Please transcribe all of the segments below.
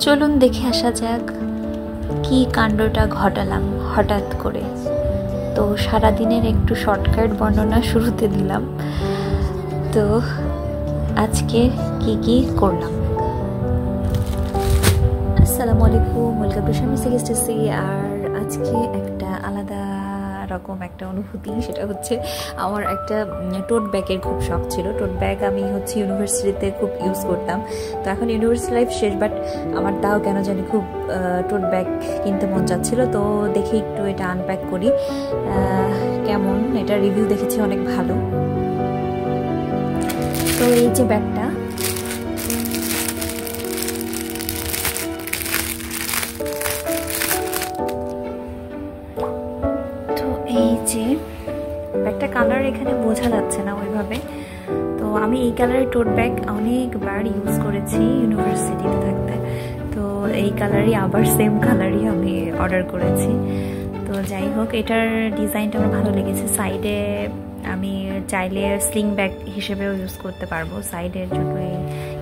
চলুন দেখে আসা যাক কি কাণ্ডটা ঘটালাম হঠাৎ করে। তো সারাদিনের একটু শর্টকাট বর্ণনা শুরুতে দিলাম। তো আজকে কি কি করলাম। আসসালামু আলাইকুম, ওয়েলকাম টু শামি সিক্সটিসি। আর আজকে একটা আলাদা রকম একটা অনুভূতি, সেটা হচ্ছে আমার একটা টোট ব্যাগের খুব শখ ছিল। টোট ব্যাগ আমি ইউনিভার্সিটিতে খুব ইউজ করতাম। তো এখন ইউনিভার্সিটি লাইফ শেষ, বাট আমার তাও কেন জানি খুব টোট ব্যাগ কিনতে মন চাচ্ছিল। তো দেখি একটু এটা আনপ্যাক করি কেমন। এটা রিভিউ দেখেছি অনেক ভালো। তো এই যে ব্যাগটা, ব্যাগটা কালার এখানে বোঝা যাচ্ছে না ওইভাবে। তো আমি এই কালারের টোট ব্যাগ অনেকবার ইউজ করেছি ইউনিভার্সিটিতে থাকতে। তো এই কালারই, আবার সেম কালারই আমি অর্ডার করেছি। তো যাই হোক, এটার ডিজাইনটা আমার ভালো লেগেছে। সাইডে আমি চাইলে স্লিং ব্যাগ হিসেবেও ইউজ করতে পারবো। সাইডের জন্য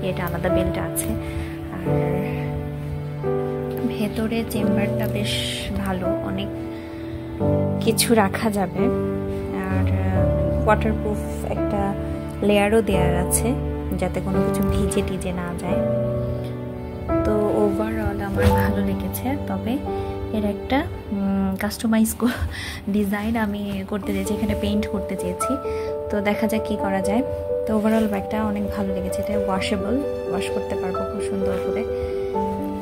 এটা আলাদা বেল্ট আছে। আর ভেতরে চেম্বারটা বেশ ভালো, অনেক কিছু রাখা যাবে। আর ওয়াটারপ্রুফ একটা লেয়ারও দেওয়ার আছে যাতে কোনো কিছু ভিজে টিজে না যায়। তো ওভারঅল আমার ভালো লেগেছে। তবে এর একটা কাস্টমাইজ ডিজাইন আমি করতে চেয়েছি, এখানে পেইন্ট করতে চেয়েছি। তো দেখা যাক কি করা যায়। তো ওভারঅল ব্যাগটা অনেক ভালো লেগেছে। এটা ওয়াশেবল, ওয়াশ করতে পারবো খুব সুন্দর করে।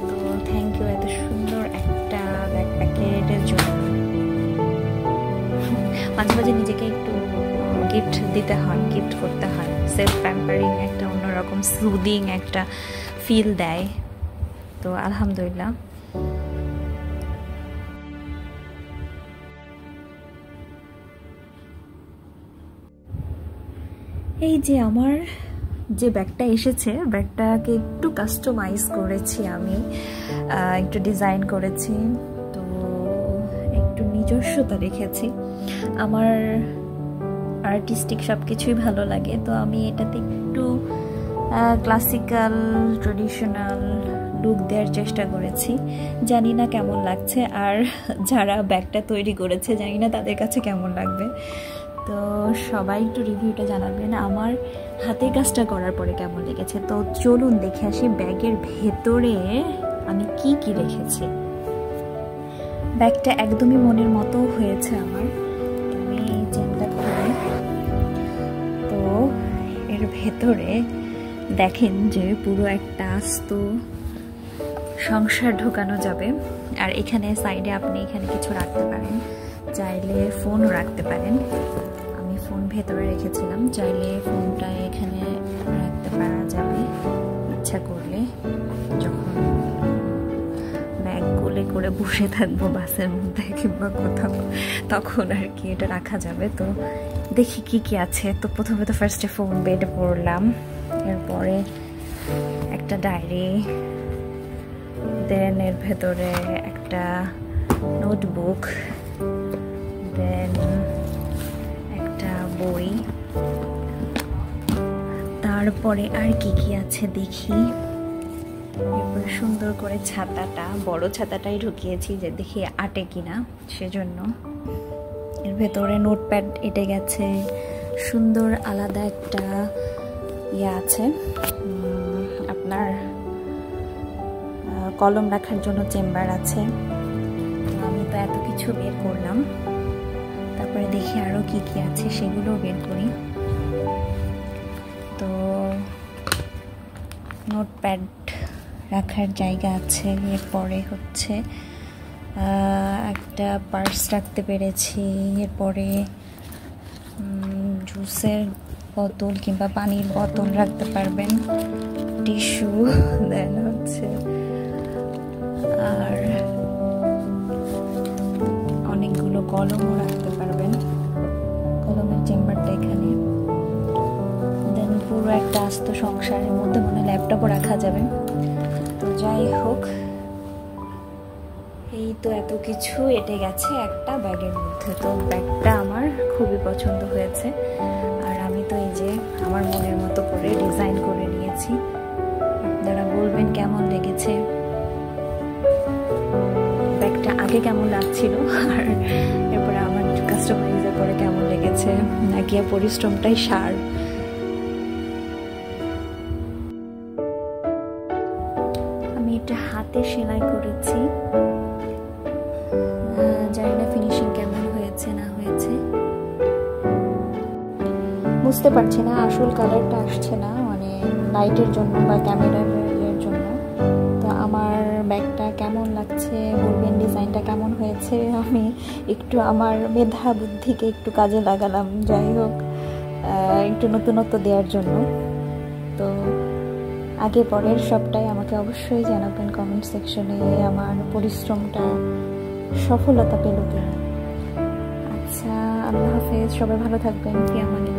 তো থ্যাংক ইউ এত সুন্দর একটা ব্যাকপ্যাকের জন্য। মাঝে মাঝে নিজেকে একটু গিফট দিতে হয়, গিফট করতে হয়। সেলফ প্যাম্পারিং একটা অন্যরকম সুদিং একটা ফিল দেয়। তো আলহামদুলিল্লাহ। এই যে আমার যে ব্যাগটা এসেছে, ব্যাগটাকে একটু কাস্টমাইজ করেছি আমি, একটু ডিজাইন করেছি। তো একটু নিজস্বতা রেখেছি। আমার আর্টিস্টিক সব কিছুই ভালো লাগে। তো আমি এটাতে একটু ক্লাসিক্যাল ট্রেডিশনাল লুক দেওয়ার চেষ্টা করেছি। জানি না কেমন লাগছে, আর যারা ব্যাগটা তৈরি করেছে জানি না তাদের কাছে কেমন লাগবে। তো সবাই একটু রিভিউটা জানাবেন আমার হাতের কাজটা করার পরে কেমন লেগেছে। তো চলুন দেখে আসি ব্যাগের ভেতরে আমি কি কি রেখেছি। ব্যাগটা একদমই মনের মতো হয়েছে আমার। আমি চেনটা খুলে, তো এর ভেতরে দেখেন যে পুরো একটা আস্ত সংসার ঢোকানো যাবে। আর এখানে সাইডে আপনি এখানে কিছু রাখতে পারেন, চাইলে ফোনও রাখতে পারেন। আমি ফোন ভেতরে রেখেছিলাম, চাইলে ফোনটা এখানে রাখতে পারা যাবে ইচ্ছা করলে। যখন ব্যাগ কোলে করে বসে থাকবো বাসের মধ্যে কিংবা কোথাও, তখন আর কি এটা রাখা যাবে। তো দেখি কি কি আছে। তো প্রথমে তো ফার্স্টে ফোন বেডে পড়লাম, এরপরে একটা ডায়েরি, দেন এর ভেতরে একটা নোটবুক, দেন একটা বই। তারপরে আর কি কি আছে দেখি। এরপরে সুন্দর করে ছাতাটা, বড় ছাতাটাই ঢুকিয়েছি যে দেখি আটে কিনা, সেজন্য। এর ভেতরে নোটপ্যাড এঁটে গেছে, সুন্দর আলাদা একটা ইয়ে আছে আপনার কলম রাখার জন্য চেম্বার আছে। আমি তো এত কিছু বের করলাম, তারপরে দেখি আরো কি কি আছে সেগুলো বের করি। তো নোটপ্যাড রাখার জায়গা আছে। এরপরে হচ্ছে একটা পার্স রাখতে পেরেছি। এরপরে জুসের বোতল কিংবা পানির বোতল রাখতে পারবেন, টিস্যু, দেন হচ্ছে আর অনেকগুলো কলমও রাখতে পারবেন। কলমের চেম্বারটা এখানে। দেন পুরো একটা আস্ত সংসারের মধ্যে মনে ল্যাপটপও রাখা যাবে। তো যাই হোক, এই তো এত কিছু এঁটে গেছে একটা ব্যাগের মধ্যে। তো ব্যাগটা আমার খুবই পছন্দ হয়েছে। আর আমি তো এই যে আমার মনের মতো করে ডিজাইন করে নিয়েছি। আপনারা বলবেন কেমন লেগেছে। আগে কেমন লাগছিল আর এরপরে আমার কাস্টমাইজের পরে কেমন লেগেছে, নাকি পরিশ্রমটাই সার। আমি এটা হাতে সেলাই করেছি, জানি না ফিনিশিং কেমন হয়েছে না হয়েছে, বুঝতে পারছি না। আসল কালারটা আসছে না, মানে লাইটের জন্য বা ক্যামেরার জন্য। তো আমার ব্যাগটা কেমন লাগছে বলবেন, ডিজাইনটা কেমন হয়েছে। আমি একটু আমার মেধা বুদ্ধিকে একটু কাজে লাগালাম, যাই হোক একটু নতুনত্ব দেওয়ার জন্য। তো আগে পরের সবটাই আমাকে অবশ্যই জানাবেন কমেন্ট সেকশনে, আমার পরিশ্রমটা সফলতা পেল কিনা। আচ্ছা, আল্লাহ হাফেজ, সবাই ভালো থাকবেন, ফি আমানিল্লাহ।